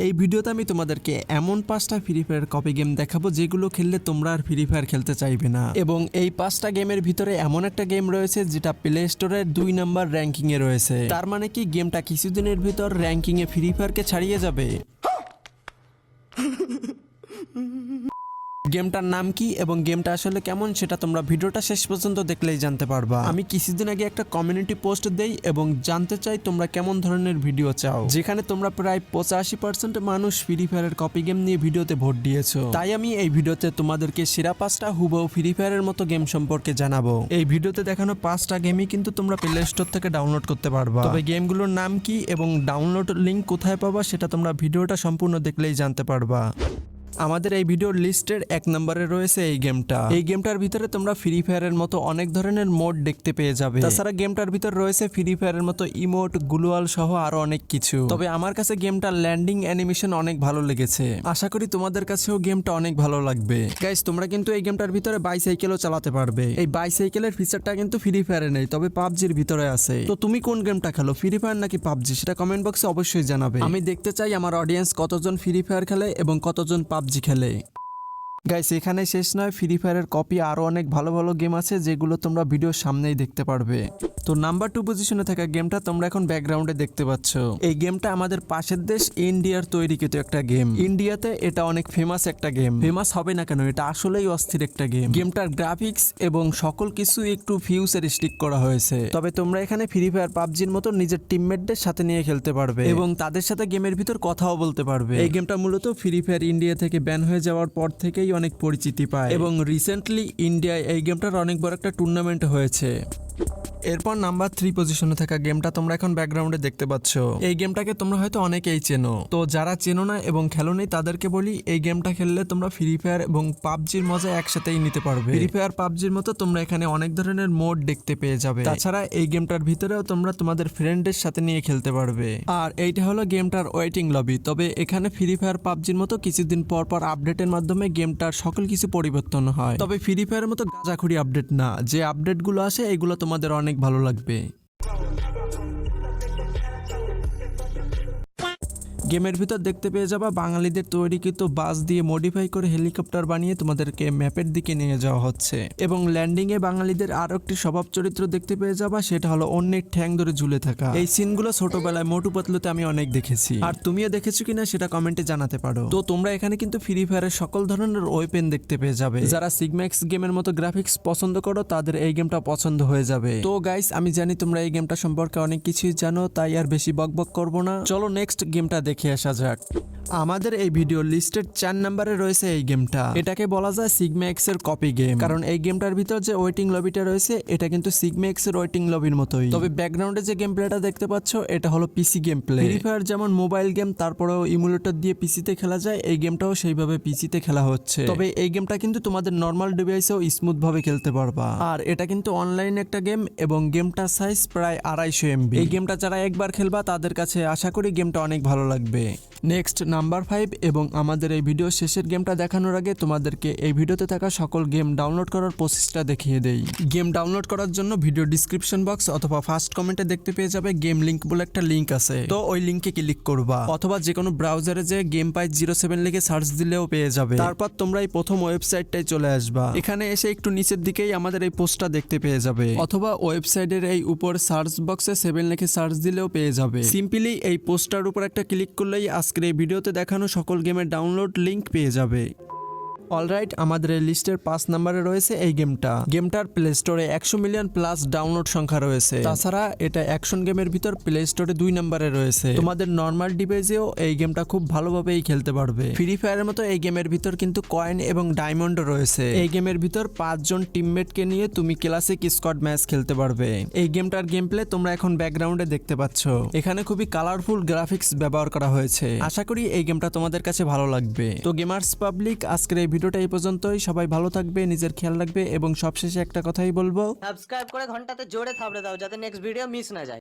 এই ভিডিওতে আমি তোমাদেরকে এমন 5টা ফ্রি ফায়ার কপি গেম দেখাবো যেগুলো খেললে তোমরা আর ফ্রি ফায়ার খেলতে চাইবে না। এবং এই 5টা গেমের ভিতরে এমন একটা গেম রয়েছে যেটা প্লে স্টোরের 2 নাম্বার র্যাঙ্কিং এ রয়েছে। তার মানে কি গেমটা কিছুদিনের ভিতর র্যাঙ্কিং এ ফ্রি ফায়ারকে ছাড়িয়ে যাবে। গেমটার নাম কি এবং গেমটা আসলে কেমন সেটা তোমরা ভিডিওটা শেষ পর্যন্ত দেখলেই জানতে পারবা। আমি কিছুদিন আগে একটা কমিউনিটি পোস্ট দেই এবং জানতে চাই তোমরা কেমন ধরনের ভিডিও চাও, যেখানে তোমরা প্রায় 85% মানুষ ফ্রি ফায়ারের কপি গেম নিয়ে ভিডিওতে ভোট দিয়েছো। তাই আমি এই ভিডিওতে তোমাদেরকে সেরা 5টা হুবহু ফ্রি ফায়ারের মতো গেম সম্পর্কে জানাবো। এই ভিডিওতে দেখানো 5টা গেমই কিন্তু তোমরা প্লে স্টোর থেকে ডাউনলোড করতে পারবা। তবে গেমগুলোর নাম কি এবং ডাউনলোড লিংক কোথায় পাবা সেটা তোমরা ভিডিওটা সম্পূর্ণ দেখলেই জানতে পারবা। আমাদের এই ভিডিওর লিস্টের 1 নম্বরে রয়েছে এই গেমটা। এই গেমটার ভিতরে তোমরা ফ্রি ফায়ারের মতো অনেক ধরনের মোড দেখতে পেয়ে যাবে। তাছাড়া গেমটার ভিতর রয়েছে ফ্রি ফায়ারের মতো ইমোট, গ্লুয়াল সহ আরো অনেক কিছু। তবে আমার কাছে গেমটার ল্যান্ডিং অ্যানিমেশন অনেক ভালো লেগেছে। আশা করি তোমাদের কাছেও গেমটা অনেক ভালো লাগবে। গাইস, তোমরা কিন্তু এই গেমটার ভিতরে বাইসাইকেলও চালাতে পারবে। এই বাইসাইকেলের ফিচারটা কিন্তু ফ্রি ফায়ারে নেই, তবে পাবজির ভিতরে আছে। তো তুমি কোন গেমটা খেলো, ফ্রি ফায়ার নাকি পাবজি, সেটা কমেন্ট বক্সে অবশ্যই জানাবে। আমি দেখতে চাই আমার অডিয়েন্স কতজন ফ্রি ফায়ার খেলে এবং কতজন পাবজি খেলে। গাইস, এখানে শেষ নয়, ফ্রি ফায়ারের কপি আরো অনেক ভালো ভালো গেম আছে যেগুলো তোমরা ভিডিওর সামনেই দেখতে পারবে। তো নাম্বার 2 পজিশনে থাকা গেমটা তোমরা এখন ব্যাকগ্রাউন্ডে দেখতে পাচ্ছ। এই গেমটা আমাদের পাশের দেশ ইন্ডিয়ার তৈরিকৃত একটা গেম। ইন্ডিয়াতে এটা অনেক ফেমাস একটা গেম। ফেমাস হবে না কেন, এটা আসলেই অস্থির একটা গেম। গেমটার গ্রাফিক্স এবং সকল কিছু একটু ফিউচারিস্টিক করা হয়েছে। তবে তোমরা এখানে ফ্রি ফায়ার পাবজির মতো নিজের টিমমেটদের সাথে নিয়ে খেলতে পারবে এবং তাদের সাথে গেমের ভিতর কথাও বলতে পারবে। এই গেমটা মূলত ফ্রি ফায়ার ইন্ডিয়া থেকে ব্যান হয়ে যাওয়ার পর থেকেই অনেক পরিচিতি পায় এবং রিসেন্টলি ইন্ডিয়ায় এই গেমটার অনেক বড় একটা টুর্নামেন্ট হয়েছে। এরপর নাম্বার 3 পজিশনে থাকা গেমটা তোমরা এখন ব্যাকগ্রাউন্ডে দেখতে পাচ্ছ। এই গেমটাকে তোমরা হয়তো অনেকেই চেনো। তো যারা চেনো না এবং খেলোনি তাদেরকে বলি, এই গেমটা খেললে তোমরা ফ্রি ফায়ার এবং পাবজির মজা একসাথেই নিতে পারবে। ফ্রি ফায়ার পাবজির মতো তোমরা এখানে অনেক ধরনের মোড দেখতে পেয়ে যাবে। তাছাড়া এই গেমটার ভিতরেও তোমরা তোমাদের ফ্রেন্ডের সাথে নিয়ে খেলতে পারবে। আর এইটা হলো গেমটার ওয়েটিং লবি। তবে এখানে ফ্রি ফায়ার পাবজির মতো কিছুদিন পর পর আপডেটের মাধ্যমে গেমটার সকল কিছু পরিবর্তন হয়। তবে ফ্রি ফায়ারের মতো গাঁজাখুরি আপডেট না, যে আপডেটগুলো আসে এগুলো তোমাদের অনেক ভালো লাগবে। গেমের ভিতর দেখতে পেয়ে যাবা বাঙালিদের তৈরিকৃত বাস দিয়ে মডিফাই করে হেলিকপ্টার বানিয়ে তোমাদেরকে ম্যাপের দিকে নিয়ে যাওয়া হচ্ছে। এবং ল্যান্ডিং এ বাঙালিদের আরো একটি স্বভাব চরিত্র দেখতে পেয়ে যাবা, সেটা হলো অন্যের ঠ্যাং ধরে ঝুলে থাকা। এই সিনগুলো ছোটবেলায় মোটু পাতলুতে আমি অনেক দেখেছি। আর তুমিও দেখেছো কিনা সেটা কমেন্টে জানাতে পারো। তো তোমরা এখানে কিন্তু ফ্রি ফায়ারের সকল ধরনের ওয়েপেন দেখতে পেয়ে যাবে। যারা সিগম্যাক্স গেমের মতো গ্রাফিক্স পছন্দ করো তাদের এই গেমটা পছন্দ হয়ে যাবে। তো গাইস, আমি জানি তোমরা এই গেমটা সম্পর্কে অনেক কিছুই জানো, তাই আর বেশি বকবক করবো না। চলো নেক্সট গেমটা দেখে আসা যাক। আমাদের এই ভিডিও লিস্টের 4 নম্বরে রয়েছে এই গেমটা। এটাকে বলা যায় সিগমা এক্স এর কপি গেম, কারণ এই গেমটার ভিতর যে ওয়েটিং লবিটা রয়েছে এটা কিন্তু সিগমা এক্স এর ওয়েটিং লবির মতোই। তবে ব্যাকগ্রাউন্ডে যে গেম প্লেটা দেখতে পাচ্ছ এটা হলো PC game play. Free fire যেমন মোবাইল গেম তারপরেও ইমুলেটর দিয়ে পিসিতে খেলা যায়, এই গেমটাও সেইভাবে পিসিতে খেলা হচ্ছে। তবে এই গেমটা কিন্তু তোমাদের নর্মাল ডিভাইসেও স্মুথ ভাবে খেলতে পারবা। আর এটা কিন্তু অনলাইন একটা গেম এবং গেমটার সাইজ প্রায় 250 MB। এই গেমটা যারা একবার খেলবা তাদের কাছে আশা করি গেমটা অনেক ভালো লাগবে। নেক্সট নাম্বার 5 এবং আমাদের এই ভিডিও শেষের গেমটা দেখানোর আগে তোমাদেরকে এই ভিডিওতে থাকা সকল গেম ডাউনলোড করার প্রসেসটা দেখিয়ে দেই। গেম ডাউনলোড করার জন্য ভিডিও ডিসক্রিপশন বক্স অথবা ফার্স্ট কমেন্টে দেখতে পেয়ে যাবে গেম লিংক বলে একটা লিংক আছে। তো ওই লিংকে ক্লিক করবা অথবা যে কোনো ব্রাউজারে যে গেম পাই 07 লিখে সার্চ দিলেও পেয়ে যাবে। তারপর তোমরা এই প্রথম ওয়েবসাইটটায় চলে আসবা। এখানে এসে একটু নিচের দিকেই আমাদের এই পোস্টটা দেখতে পেয়ে যাবে অথবা ওয়েবসাইটের এই উপর সার্চ বক্সে 7 লিখে সার্চ দিলেও পেয়ে যাবে। সিম্পলি এই পোস্টটার উপর একটা ক্লিক করলেই আজকের এই ভিডিওতে দেখানো সকল গেমের ডাউনলোড লিংক পেয়ে যাবে। অলরাইট, আমাদের এই লিস্টের 5 নম্বরে রয়েছে এই গেমটা। গেমটার প্লে স্টোরে 100 মিলিয়ন প্লাস ডাউনলোড সংখ্যা রয়েছে। তাছাড়া এটা অ্যাকশন গেমের ভিতর প্লে স্টোরে 2 নম্বরে রয়েছে। তোমাদের নর্মাল ডিভাইসেও এই গেমটা খুব ভালোভাবেই খেলতে পারবে। ফ্রি ফায়ারের মতো এই গেমের ভিতর কিন্তু কয়েন এবং ডায়মন্ড রয়েছে। এই গেমের ভিতর 5 জন টিমমেটকে নিয়ে তুমি ক্লাসিক স্কোয়াড ম্যাচ খেলতে পারবে। এই গেমটার গেম প্লে তোমরা এখন ব্যাকগ্রাউন্ডে দেখতে পাচ্ছ। এখানে খুবই কালারফুল গ্রাফিক্স ব্যবহার করা হয়েছে। আশা করি এই গেমটা তোমাদের কাছে ভালো লাগবে। তো গেমার্স পাবলিক, আজকের এই ভিডিওটা এই পর্যন্তই। সবাই ভালো থাকবে, নিজের খেয়াল রাখবে এবং সবশেষে একটা কথাই বলবো, সাবস্ক্রাইব করে ঘন্টাতে জোরে থাবড়ে দাও যাতে নেক্সট ভিডিও মিস না যায়।